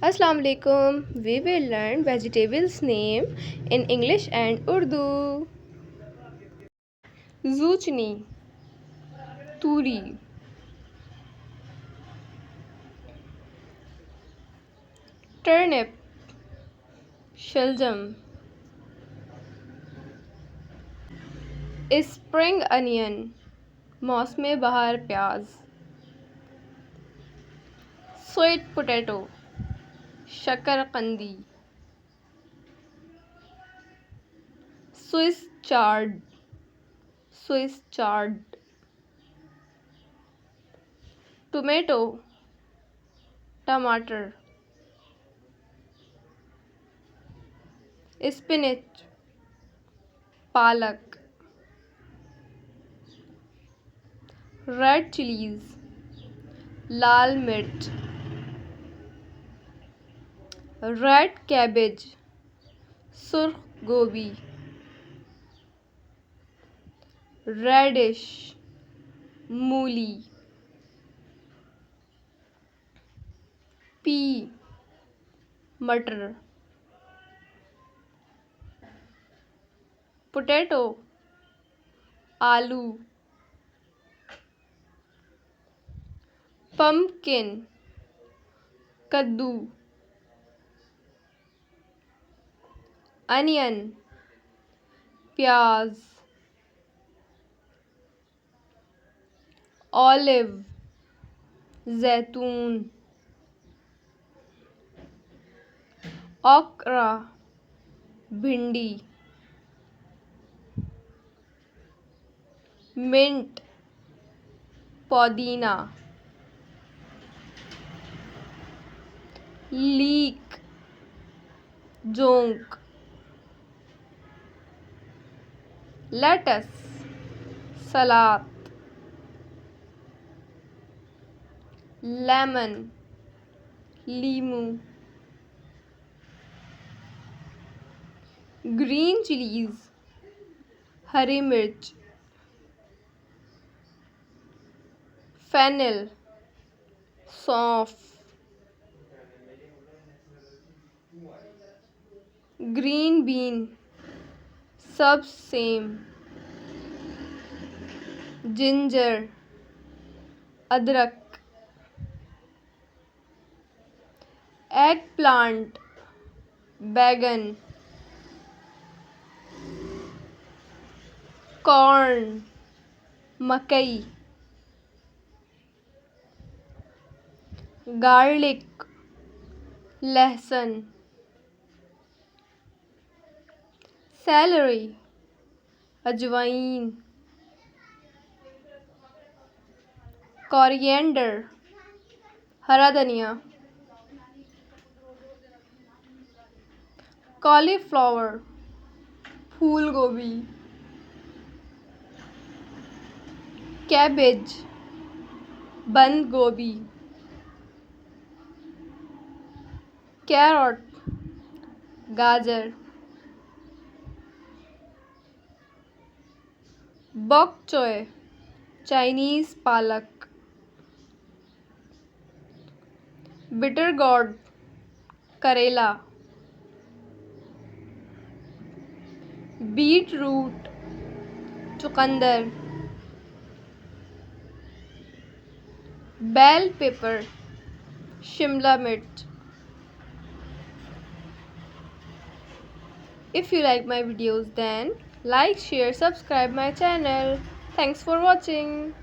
Assalamu alaikum. We will learn vegetables name in English and Urdu. Zucchini, turi, turnip, शलजम, spring onion, मौसम बहार प्याज, sweet potato, शकरकंदी, Swiss chard, Swiss chard, tomato, टमाटर, spinach, पालक, red chillies, लाल मिर्च, red cabbage, सुर्ख गोभी, reddish, मूली, पी, मटर, पोटैटो, आलू, पम्पकिन, कद्दू, अनियन, प्याज, ऑलिव, जैतून, ओकरा, भिंडी, मिंट, पुदीना, लीक, जोंक, लेटस, सलाद, लेमन, लीमू, ग्रीन चिलीज, हरी मिर्च, फेनिल, सौंफ, ग्रीन बीन, सब सेम, जिंजर, अदरक, एग प्लांट, बैगन, कॉर्न, मकई, गार्लिक, लहसुन, सैलरी, अजवाइन, कोरिएंडर, हरा धनिया, कॉलीफ्लावर, फूल गोभी, कैबेज, बंद गोभी, कैरट, गाजर, बॉक चोय, चाइनीज पालक, बिटर गॉर्ड, करेला, बीट रूट, चुकंदर, बेल पेपर, शिमला मिर्च. If you like my videos, then like, share, subscribe my channel. Thanks for watching.